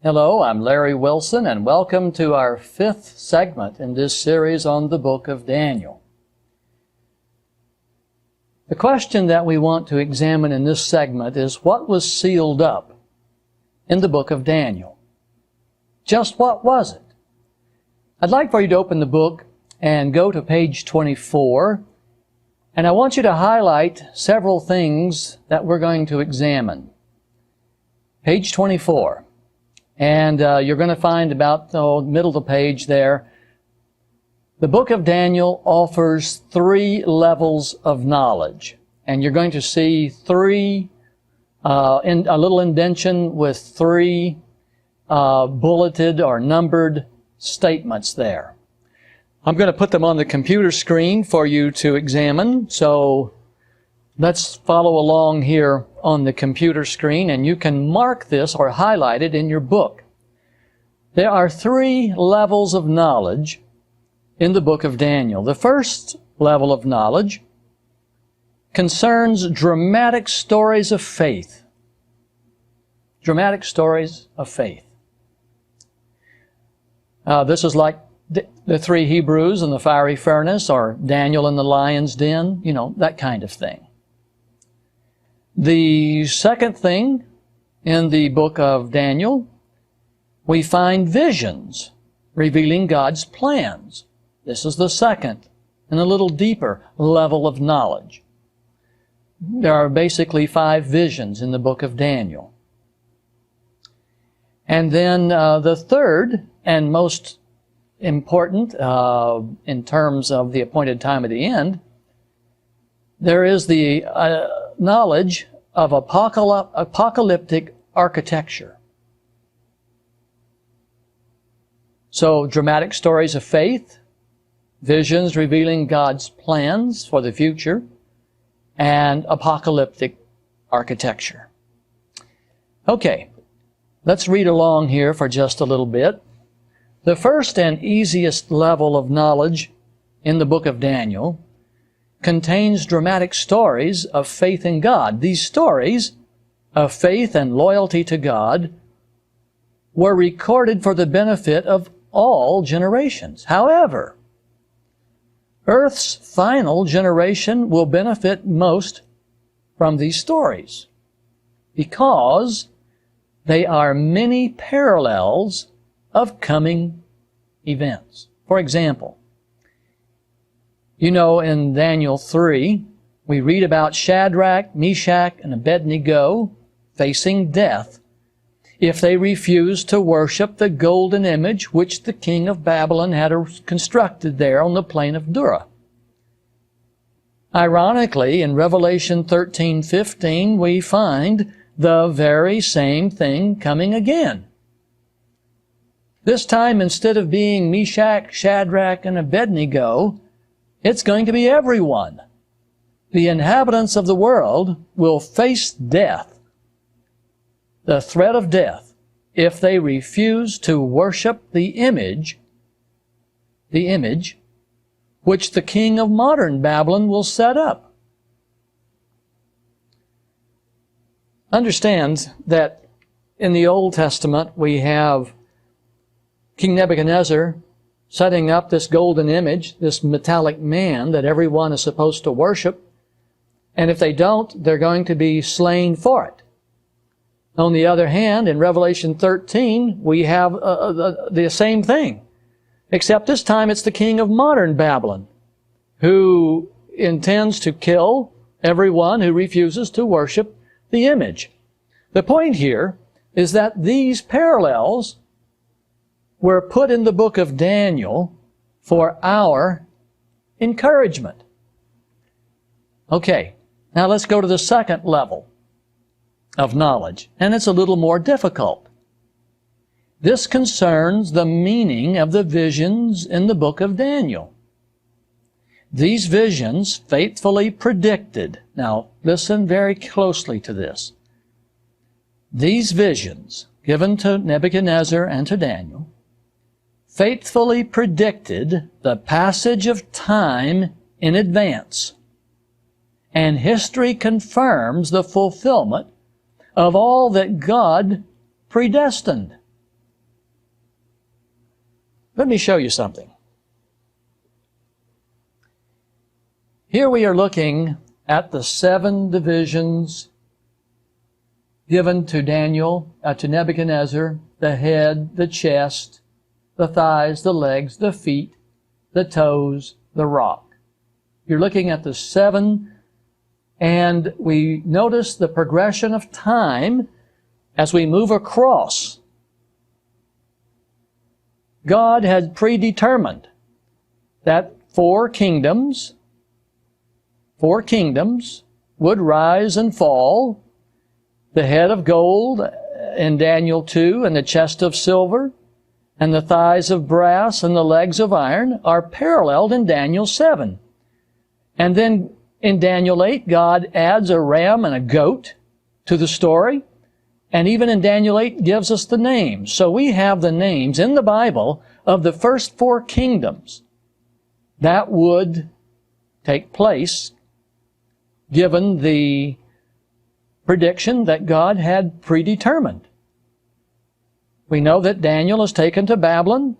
Hello, I'm Larry Wilson, and welcome to our 5th segment in this series on the book of Daniel. The question that we want to examine in this segment is what was sealed up in the book of Daniel? Just what was it? I'd like for you to open the book and go to page 24, and I want you to highlight several things that we're going to examine. Page 24. And you're going to find about the middle of the page there, the book of Daniel offers 3 levels of knowledge. And you're going to see a little indentation with 3 bulleted or numbered statements there. I'm going to put them on the computer screen for you to examine. So let's follow along here on the computer screen, and you can mark this or highlight it in your book. There are 3 levels of knowledge in the book of Daniel. The first level of knowledge concerns dramatic stories of faith. Dramatic stories of faith. This is like the 3 Hebrews in the fiery furnace, or Daniel in the lion's den, you know, that kind of thing. The second thing in the book of Daniel, we find visions revealing God's plans. This is the second and a little deeper level of knowledge. There are basically 5 visions in the book of Daniel. And then the third and most important in terms of the appointed time of the end, there is the knowledge of apocalyptic architecture. So, dramatic stories of faith, visions revealing God's plans for the future, and apocalyptic architecture. Okay, let's read along here for just a little bit. The first and easiest level of knowledge in the book of Daniel contains dramatic stories of faith in God. These stories of faith and loyalty to God were recorded for the benefit of all generations. However, Earth's final generation will benefit most from these stories because they are many parallels of coming events. For example, you know, in Daniel 3, we read about Shadrach, Meshach, and Abednego facing death if they refused to worship the golden image which the king of Babylon had constructed there on the plain of Dura. Ironically, in Revelation 13:15, we find the very same thing coming again. This time, instead of being Meshach, Shadrach, and Abednego, it's going to be everyone. The inhabitants of the world will face death, the threat of death, if they refuse to worship the image which the king of modern Babylon will set up. Understand that in the Old Testament we have King Nebuchadnezzar setting up this golden image, this metallic man that everyone is supposed to worship, and if they don't, they're going to be slain for it. On the other hand, in Revelation 13, we have the same thing, except this time it's the king of modern Babylon who intends to kill everyone who refuses to worship the image. The point here is that these parallels were put in the book of Daniel for our encouragement. Okay, now let's go to the second level of knowledge, and it's a little more difficult. This concerns the meaning of the visions in the book of Daniel. These visions faithfully predicted. Now, listen very closely to this. These visions, given to Nebuchadnezzar and to Daniel, faithfully predicted the passage of time in advance, and history confirms the fulfillment of all that God predestined. Let me show you something. Here we are looking at the 7 divisions given to Daniel, to Nebuchadnezzar: the head, the chest, the thighs, the legs, the feet, the toes, the rock. You're looking at the 7, and we notice the progression of time as we move across. God had predetermined that 4 kingdoms would rise and fall: the head of gold in Daniel 2, and the chest of silver, and the thighs of brass, and the legs of iron are paralleled in Daniel 7. And then in Daniel 8, God adds a ram and a goat to the story. And even in Daniel 8 gives us the names. So we have the names in the Bible of the first 4 kingdoms that would take place given the prediction that God had predetermined. We know that Daniel is taken to Babylon.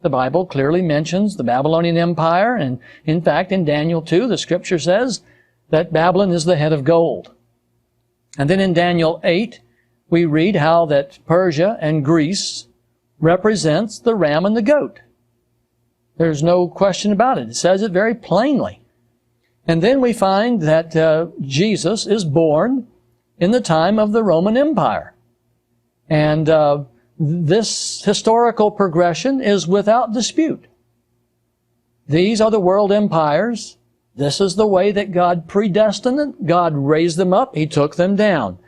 The Bible clearly mentions the Babylonian Empire, and in fact in Daniel 2 the Scripture says that Babylon is the head of gold. And then in Daniel 8 we read how that Persia and Greece represents the ram and the goat. There's no question about it. It says it very plainly. And then we find that Jesus is born in the time of the Roman Empire. And this historical progression is without dispute. These are the world empires. This is the way that God predestined them. God raised them up. He took them down.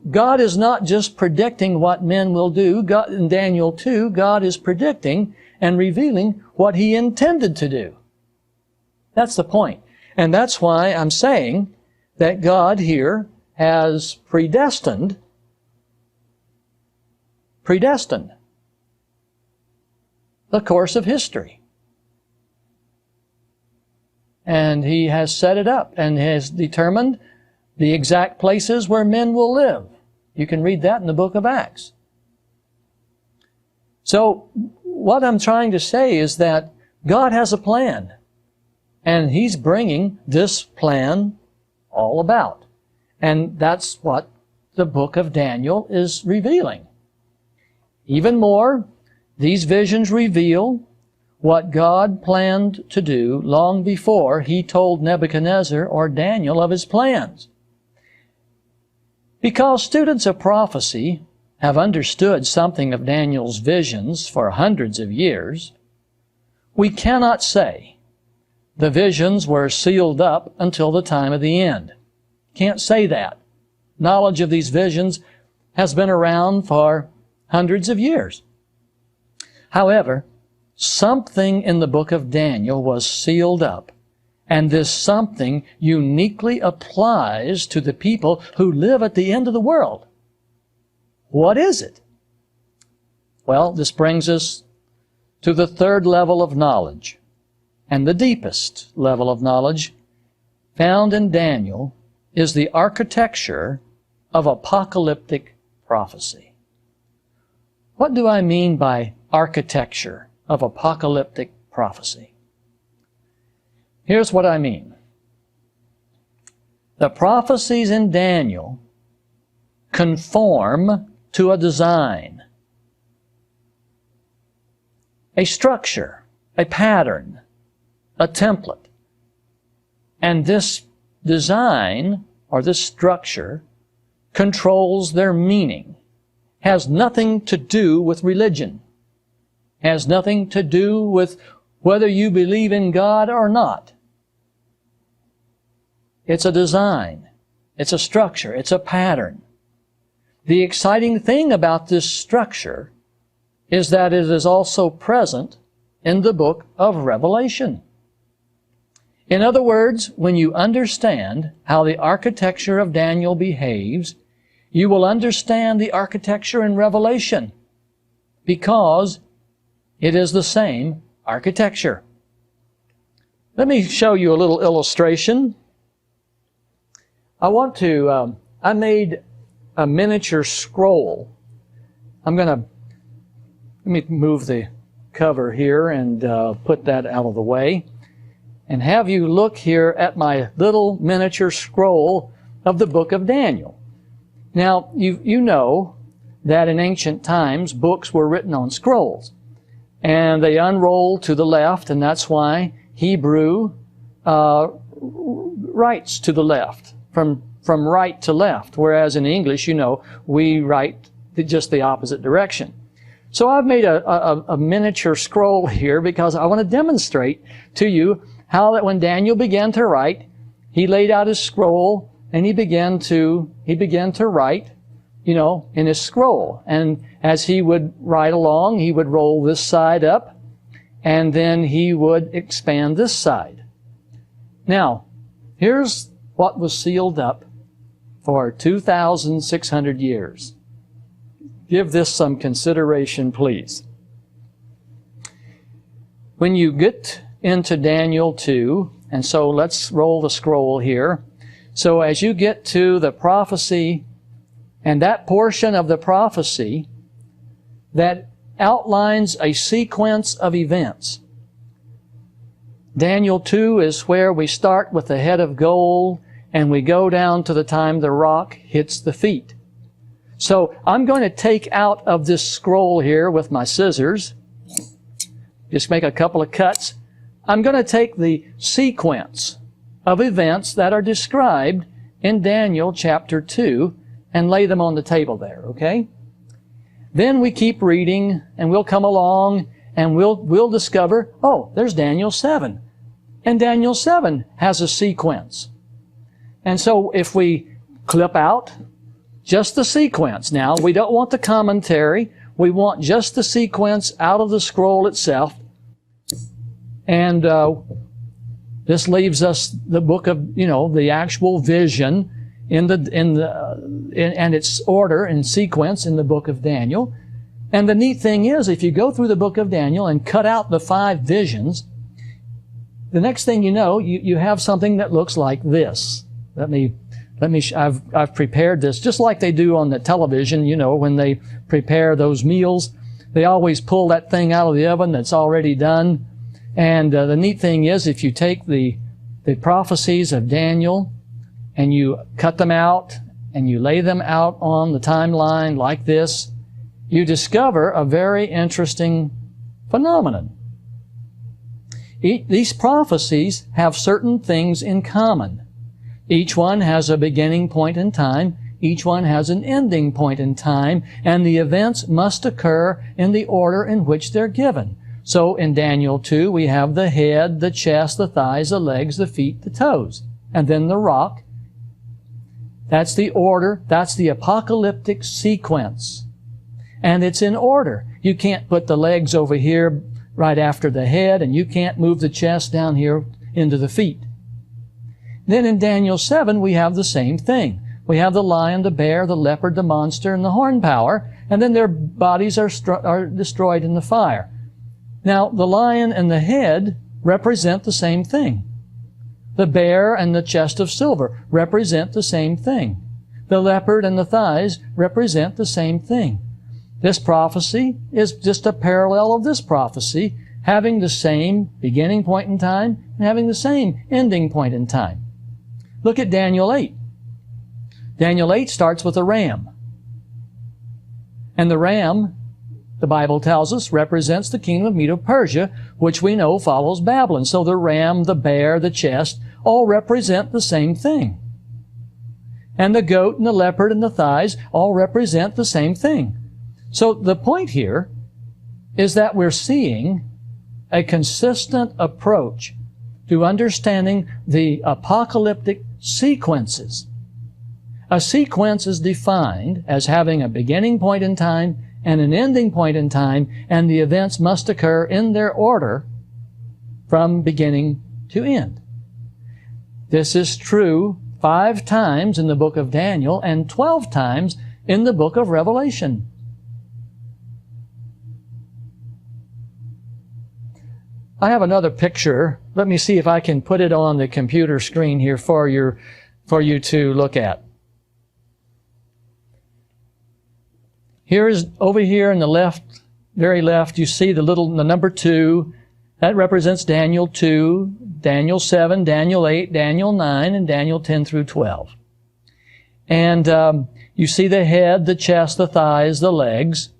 God is not just predicting what men will do. God, in Daniel 2, God is predicting and revealing what He intended to do. That's the point. And that's why I'm saying that God here has predestined the course of history. And He has set it up and has determined the exact places where men will live. You can read that in the book of Acts. So what I'm trying to say is that God has a plan, and He's bringing this plan all about. And that's what the book of Daniel is revealing. Even more, these visions reveal what God planned to do long before He told Nebuchadnezzar or Daniel of His plans. Because students of prophecy have understood something of Daniel's visions for hundreds of years, we cannot say the visions were sealed up until the time of the end. Can't say that. Knowledge of these visions has been around for hundreds of years. However, something in the book of Daniel was sealed up, and this something uniquely applies to the people who live at the end of the world. What is it? Well, this brings us to the 3rd level of knowledge, and the deepest level of knowledge found in Daniel is the architecture of apocalyptic prophecy. What do I mean by architecture of apocalyptic prophecy? Here's what I mean. The prophecies in Daniel conform to a design, a structure, a pattern, a template. And this design, or this structure, controls their meaning. Has nothing to do with religion. Has nothing to do with whether you believe in God or not. It's a design. It's a structure. It's a pattern. The exciting thing about this structure is that it is also present in the book of Revelation. In other words, when you understand how the architecture of Daniel behaves, you will understand the architecture in Revelation, because it is the same architecture. Let me show you a little illustration. I made a miniature scroll. Let me move the cover here and put that out of the way, and have you look here at my little miniature scroll of the book of Daniel. Now, you know that in ancient times, books were written on scrolls, and they unroll to the left, and that's why Hebrew writes to the left, from right to left, whereas in English, you know, we write just the opposite direction. So I've made a miniature scroll here because I want to demonstrate to you how that when Daniel began to write, he laid out his scroll and he began to write, you know, in his scroll. And as he would write along, he would roll this side up and then he would expand this side. Now, here's what was sealed up for 2,600 years. Give this some consideration, please. When you get into Daniel 2, and so let's roll the scroll here. So as you get to the prophecy, and that portion of the prophecy that outlines a sequence of events. Daniel 2 is where we start with the head of gold, and we go down to the time the rock hits the feet. So I'm going to take out of this scroll here with my scissors, just make a couple of cuts. I'm going to take the sequence of events that are described in Daniel chapter 2 and lay them on the table there, okay? Then we keep reading and we'll come along and we'll discover, oh, there's Daniel 7. And Daniel 7 has a sequence. And so if we clip out just the sequence. Now, we don't want the commentary. We want just the sequence out of the scroll itself. And this leaves us the book of, you know, the actual vision and its order and sequence in the book of Daniel. And the neat thing is, if you go through the book of Daniel and cut out the 5 visions, the next thing you know, you have something that looks like this. I've prepared this just like they do on the television, you know, when they prepare those meals. They always pull that thing out of the oven that's already done. And the neat thing is, if you take the prophecies of Daniel and you cut them out and you lay them out on the timeline like this, you discover a very interesting phenomenon. These prophecies have certain things in common. Each one has a beginning point in time. Each one has an ending point in time. And the events must occur in the order in which they're given. So in Daniel 2, we have the head, the chest, the thighs, the legs, the feet, the toes. And then the rock. That's the order. That's the apocalyptic sequence. And it's in order. You can't put the legs over here right after the head, and you can't move the chest down here into the feet. Then in Daniel 7, we have the same thing. We have the lion, the bear, the leopard, the monster, and the horn power, and then their bodies are destroyed in the fire. Now, the lion and the head represent the same thing. The bear and the chest of silver represent the same thing. The leopard and the thighs represent the same thing. This prophecy is just a parallel of this prophecy, having the same beginning point in time and having the same ending point in time. Look at Daniel 8. Daniel 8 starts with a ram. And the ram, the Bible tells us, represents the kingdom of Medo-Persia, which we know follows Babylon. So the ram, the bear, the chest, all represent the same thing. And the goat and the leopard and the thighs all represent the same thing. So the point here is that we're seeing a consistent approach to understanding the apocalyptic sequences. A sequence is defined as having a beginning point in time and an ending point in time, and the events must occur in their order from beginning to end. This is true 5 times in the book of Daniel and 12 times in the book of Revelation. I have another picture. Let me see if I can put it on the computer screen here for you to look at. Here is over here in the left very left, you see the number 2. That represents Daniel 2, Daniel 7, Daniel 8, Daniel 9, and Daniel 10 through 12. And you see the head, the chest, the thighs, the legs,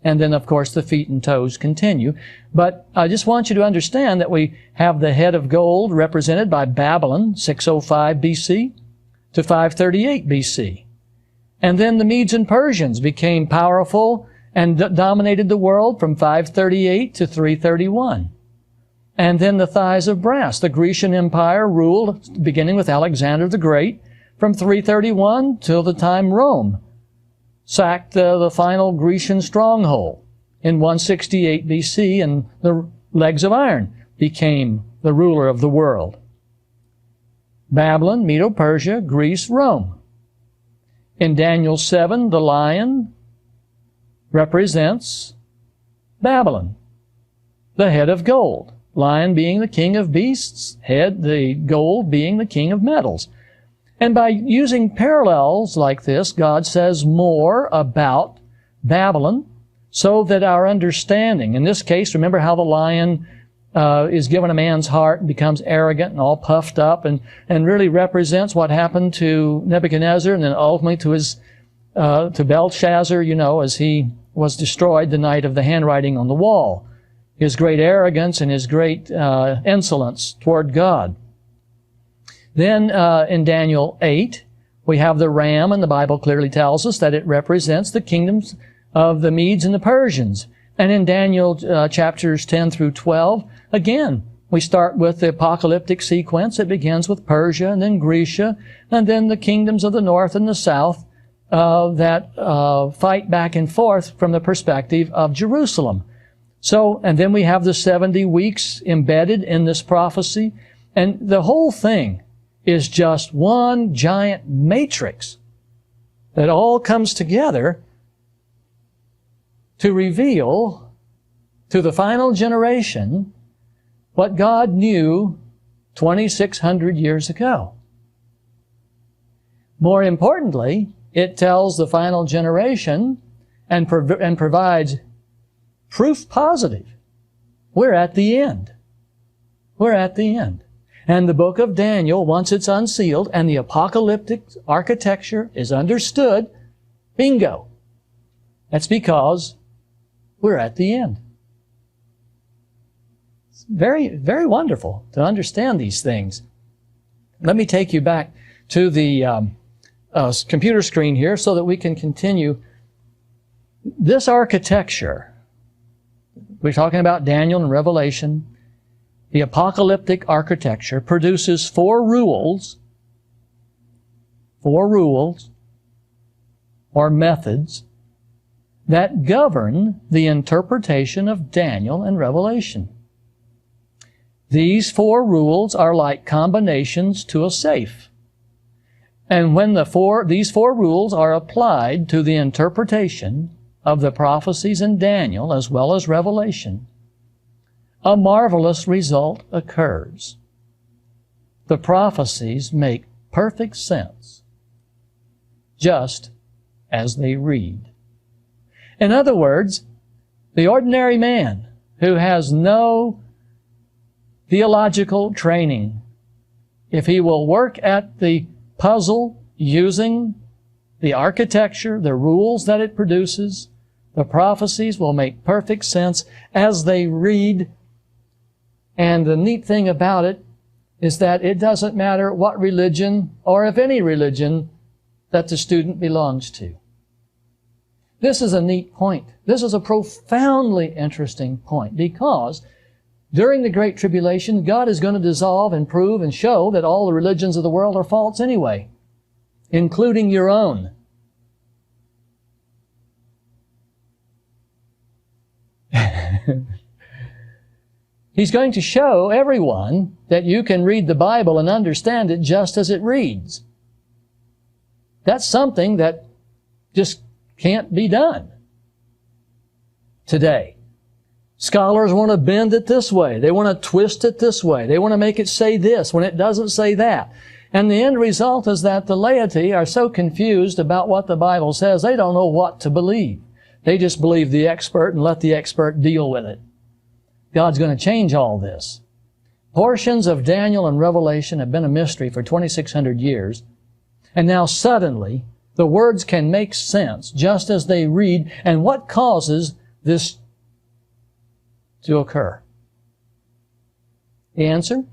and then, of course, the feet and toes continue. But I just want you to understand that we have the head of gold represented by Babylon, 605 BC to 538 BC. And then the Medes and Persians became powerful and dominated the world from 538 to 331. And then the thighs of brass. The Grecian Empire ruled, beginning with Alexander the Great, from 331 till the time Rome sacked the final Grecian stronghold in 168 BC, and the legs of iron became the ruler of the world. Babylon, Medo-Persia, Greece, Rome. In Daniel 7, the lion represents Babylon, the head of gold. Lion being the king of beasts, head, the gold, being the king of metals. And by using parallels like this, God says more about Babylon so that our understanding, in this case, remember how the lion is given a man's heart and becomes arrogant and all puffed up and really represents what happened to Nebuchadnezzar and then ultimately to Belshazzar, as he was destroyed the night of the handwriting on the wall. His great arrogance and his great insolence toward God. Then in Daniel 8, we have the ram, and the Bible clearly tells us that it represents the kingdoms of the Medes and the Persians. And in Daniel chapters 10 through 12, again, we start with the apocalyptic sequence. It begins with Persia and then Grecia, and then the kingdoms of the north and the south that fight back and forth from the perspective of Jerusalem. So, and then we have the 70 weeks embedded in this prophecy. And the whole thing is just one giant matrix that all comes together to reveal to the final generation what God knew 2,600 years ago. More importantly, it tells the final generation and provides proof positive. We're at the end. We're at the end. And the book of Daniel, once it's unsealed and the apocalyptic architecture is understood, bingo. That's because we're at the end. It's very, very wonderful to understand these things. Let me take you back to the computer screen here so that we can continue. This architecture, we're talking about Daniel and Revelation. The apocalyptic architecture produces four rules or methods that govern the interpretation of Daniel and Revelation. These four rules are like combinations to a safe. And when these four rules are applied to the interpretation of the prophecies in Daniel as well as Revelation, a marvelous result occurs. The prophecies make perfect sense just as they read. In other words, the ordinary man who has no theological training, if he will work at the puzzle using the architecture, the rules that it produces, the prophecies will make perfect sense as they read. And the neat thing about it is that it doesn't matter what religion, or if any religion, that the student belongs to. This is a neat point. This is a profoundly interesting point because during the Great Tribulation, God is going to dissolve and prove and show that all the religions of the world are false anyway, including your own. He's going to show everyone that you can read the Bible and understand it just as it reads. That's something that just can't be done today. Scholars want to bend it this way. They want to twist it this way. They want to make it say this when it doesn't say that. And the end result is that the laity are so confused about what the Bible says, they don't know what to believe. They just believe the expert and let the expert deal with it. God's going to change all this. Portions of Daniel and Revelation have been a mystery for 2,600 years. And now suddenly, the words can make sense just as they read. And what causes this to occur? The answer?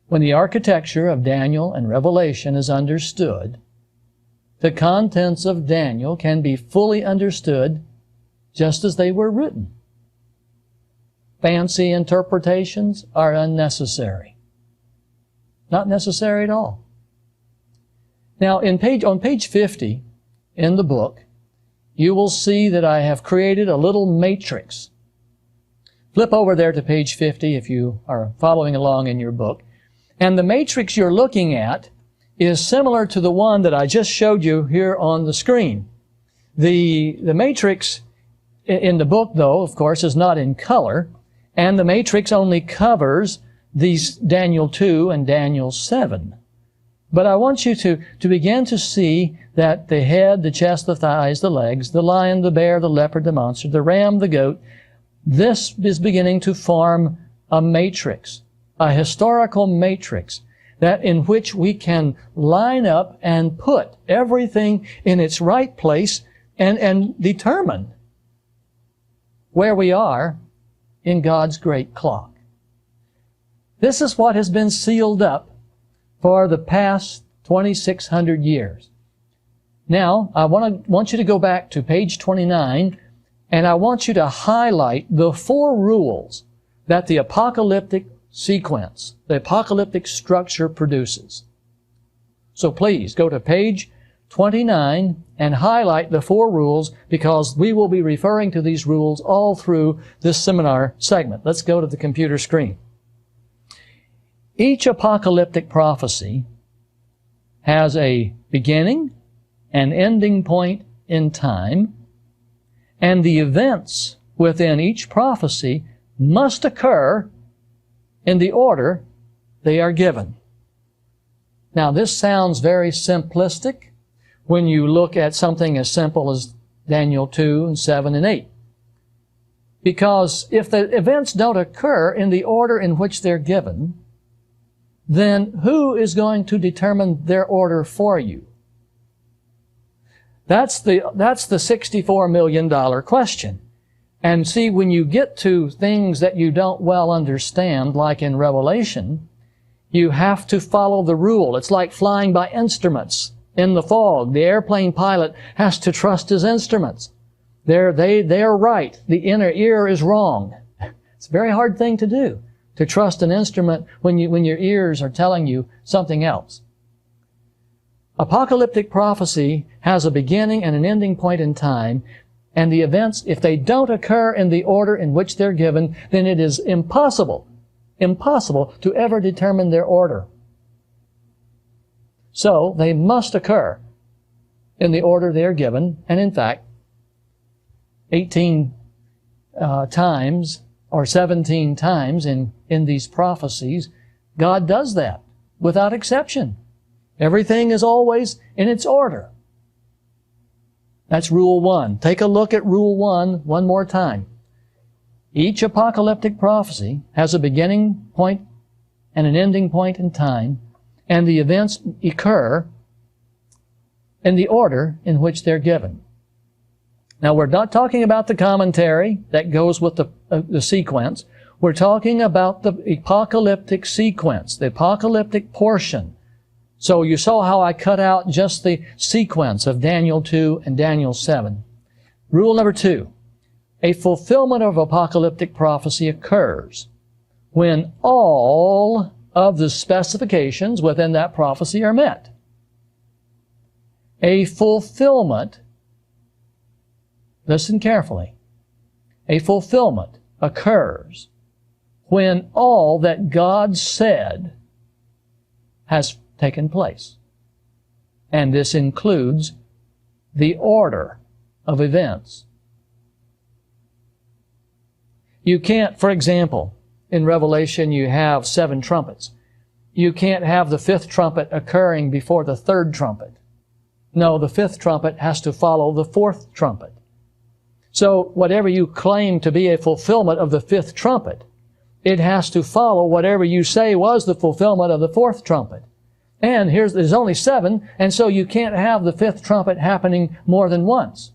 When the architecture of Daniel and Revelation is understood, the contents of Daniel can be fully understood just as they were written. Fancy interpretations are unnecessary. Not necessary at all. Now, on page 50 in the book, you will see that I have created a little matrix. Flip over there to page 50 if you are following along in your book. And the matrix you're looking at is similar to the one that I just showed you here on the screen. The matrix in the book, though, of course, is not in color, and the matrix only covers these Daniel 2 and Daniel 7. But I want you to begin to see that the head, the chest, the thighs, the legs, the lion, the bear, the leopard, the monster, the ram, the goat, this is beginning to form a matrix, a historical matrix, that in which we can line up and put everything in its right place and determine where we are in God's great clock. This is what has been sealed up for the past 2,600 years. Now, I want you to go back to page 29, and I want you to highlight the 4 rules that the apocalyptic sequence, the apocalyptic structure produces. So please go to page 29 and highlight the 4 rules, because we will be referring to these rules all through this seminar segment. Let's go to the computer screen. Each apocalyptic prophecy has a beginning, an ending point in time, and the events within each prophecy must occur in the order they are given. Now, this sounds very simplistic when you look at something as simple as Daniel 2 and 7 and 8. Because if the events don't occur in the order in which they're given, then who is going to determine their order for you? That's the $64 million question. And see, when you get to things that you don't well understand, like in Revelation, you have to follow the rule. It's like flying by instruments in the fog. The airplane pilot has to trust his instruments. They're right. The inner ear is wrong. It's a very hard thing to do, to trust an instrument when your ears are telling you something else. Apocalyptic prophecy has a beginning and an ending point in time, and the events, if they don't occur in the order in which they're given, then it is impossible to ever determine their order. So they must occur in the order they are given, and in fact, 18 times or 17 times in these prophecies, God does that without exception. Everything is always in its order. That's Rule 1. Take a look at Rule 1 one more time. Each apocalyptic prophecy has a beginning point and an ending point in time, and the events occur in the order in which they're given. Now, we're not talking about the commentary that goes with the sequence. We're talking about the apocalyptic sequence, the apocalyptic portion. So you saw how I cut out just the sequence of Daniel 2 and Daniel 7. Rule number 2. A fulfillment of apocalyptic prophecy occurs when all of the specifications within that prophecy are met. A fulfillment, listen carefully, a fulfillment occurs when all that God said has taken place. And this includes the order of events. You can't, for example, in Revelation you have 7 trumpets. You can't have the 5th trumpet occurring before the 3rd trumpet. No, the 5th trumpet has to follow the 4th trumpet. So whatever you claim to be a fulfillment of the fifth trumpet, it has to follow whatever you say was the fulfillment of the fourth trumpet. And there's only 7, and so you can't have the fifth trumpet happening more than once.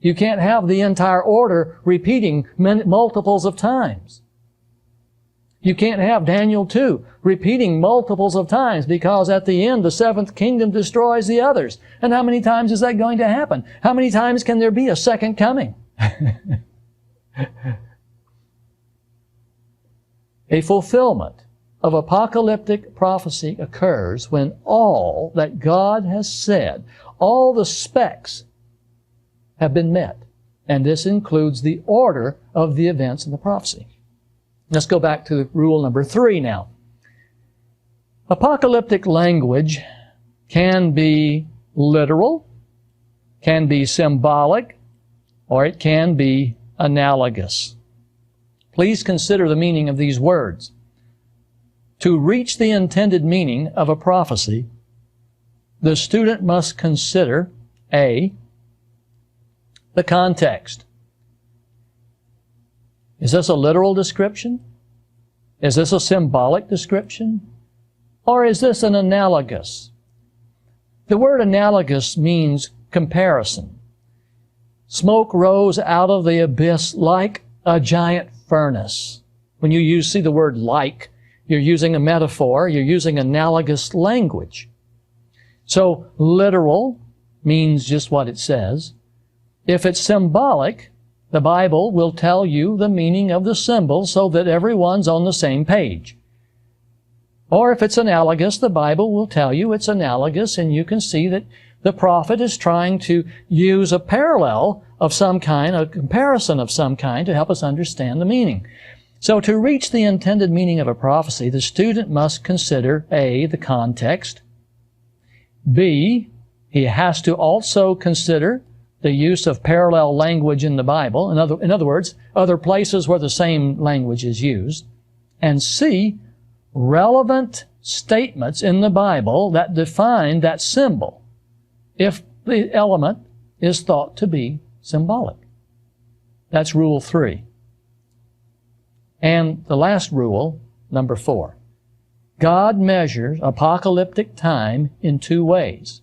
You can't have the entire order repeating multiples of times. You can't have Daniel 2 repeating multiples of times, because at the end the seventh kingdom destroys the others. And how many times is that going to happen? How many times can there be a second coming? A fulfillment of apocalyptic prophecy occurs when all that God has said, all the specs, have been met. And this includes the order of the events in the prophecy. Let's go back to rule number 3 now. Apocalyptic language can be literal, can be symbolic, or it can be analogous. Please consider the meaning of these words. To reach the intended meaning of a prophecy, the student must consider A, the context. Is this a literal description? Is this a symbolic description? Or is this an analogous? The word analogous means comparison. Smoke rose out of the abyss like a giant furnace. When you see the word like, you're using a metaphor, you're using analogous language. So literal means just what it says. If it's symbolic, the Bible will tell you the meaning of the symbol so that everyone's on the same page. Or if it's analogous, the Bible will tell you it's analogous, and you can see that the prophet is trying to use a parallel of some kind, a comparison of some kind, to help us understand the meaning. So to reach the intended meaning of a prophecy, the student must consider A, the context. B, he has to also consider the use of parallel language in the Bible. In other words, other places where the same language is used. And C, relevant statements in the Bible that define that symbol, if the element is thought to be symbolic. That's rule 3. And the last rule, number 4. God measures apocalyptic time in 2 ways.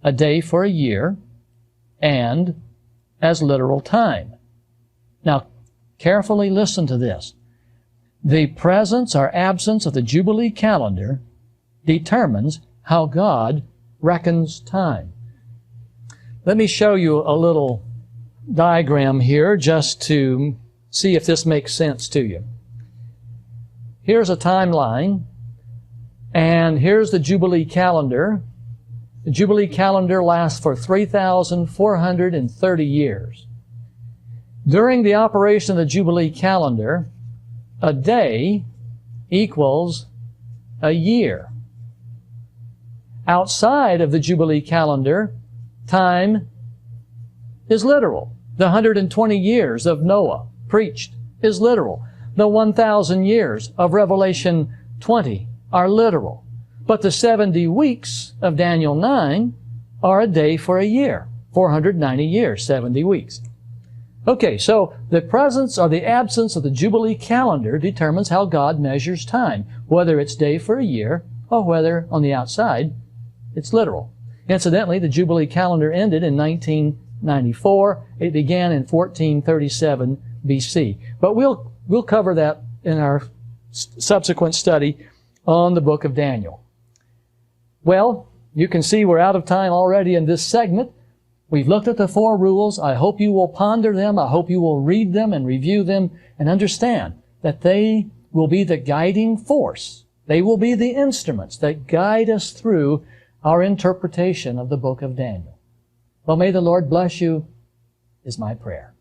A day for a year, and as literal time. Now, carefully listen to this. The presence or absence of the Jubilee calendar determines how God reckons time. Let me show you a little diagram here just to see if this makes sense to you. Here's a timeline, and here's the Jubilee calendar. The Jubilee calendar lasts for 3,430 years. During the operation of the Jubilee calendar, a day equals a year. Outside of the Jubilee calendar, time is literal. The 120 years of Noah preached is literal. The 1,000 years of Revelation 20 are literal. But the 70 weeks of Daniel 9 are a day for a year. 490 years, 70 weeks. Okay, so the presence or the absence of the Jubilee calendar determines how God measures time, whether it's day for a year or whether, on the outside, it's literal. Incidentally, the Jubilee calendar ended in 1994. It began in 1437 BC. But we'll cover that in our subsequent study on the book of Daniel. Well, you can see we're out of time already in this segment. We've looked at the 4 rules. I hope you will ponder them. I hope you will read them and review them and understand that they will be the guiding force. They will be the instruments that guide us through our interpretation of the book of Daniel. Well, may the Lord bless you, is my prayer.